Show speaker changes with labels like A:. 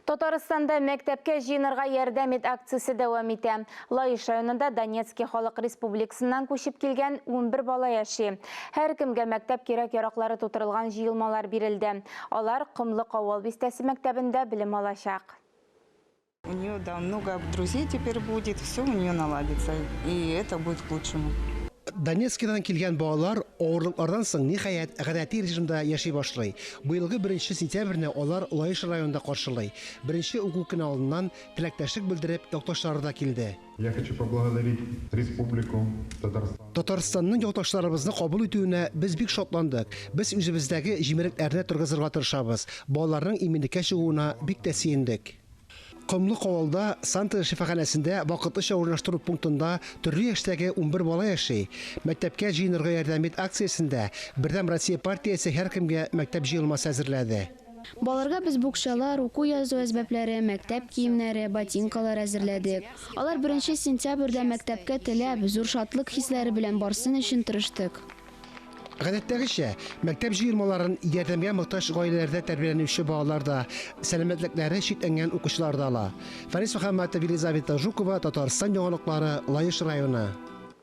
A: Татарстанда мәктәпкә җыйнырга ярдәм ит акциясе дәвам итә. Лаиш районында Донецкий Халык Республикасыннан күчеп килгән 11 бала яши. Һәр кемгә мәктәп кирәк-яраклары тутырылган җыелмалар бирелде. Алар Кымлык авыл бистәсе мәктәбендә белем алачак.
B: У нее, да, много друзей теперь будет, все у нее наладится, и это будет к лучшему.
C: Донецкидан килгән балалар авырлыклардан соң ниһаять гадәти режимда яши башлый. Быелгы 1 сентябрьне алар Лаиш районында каршылый. Беренче уку көне алдыннан теләктәшлек белдереп, якташлары да килде.
D: Я хочу поблагодарить Республику Татарстан.
C: Татарстанның якташларыбызны кабул итүенә без бик шатландык. Без үзебездәге җимерекләрне торгызырга тырышабыз. Балаларның иминлеккә чыгуына бик тә сөендек. Кымлык авылда Санта шифаханәсендә вакытлыча урнаштыру пунктында төрле яшьтәге 11 бала яши. Мәктәпкә җыйнырга ярдәм ит акциясендә Бердәм Россия партиясе һәркемгә мәктәп җыелмасы әзерләде.
E: Баларга без букчалар, уку язу әзбәпләре, мәктәп киемнәре, ботинкалар әзерләдек. Алар 1 сентябрьдә мәктәпкә теләп, зур шатлык хисләре белән барсын өчен тырыштык.
C: Гадәттәгечә, мәктәп җыелмаларын ярдәмгә мохтаҗ гаиләләрдә тәрбияләнүче балалар да, сәламәтлекләре читләнгән укучылар да ала. Фарис Мөхәммәтов, Елизавета Жукова, Татарстан яңалыклары, Лаиш районы.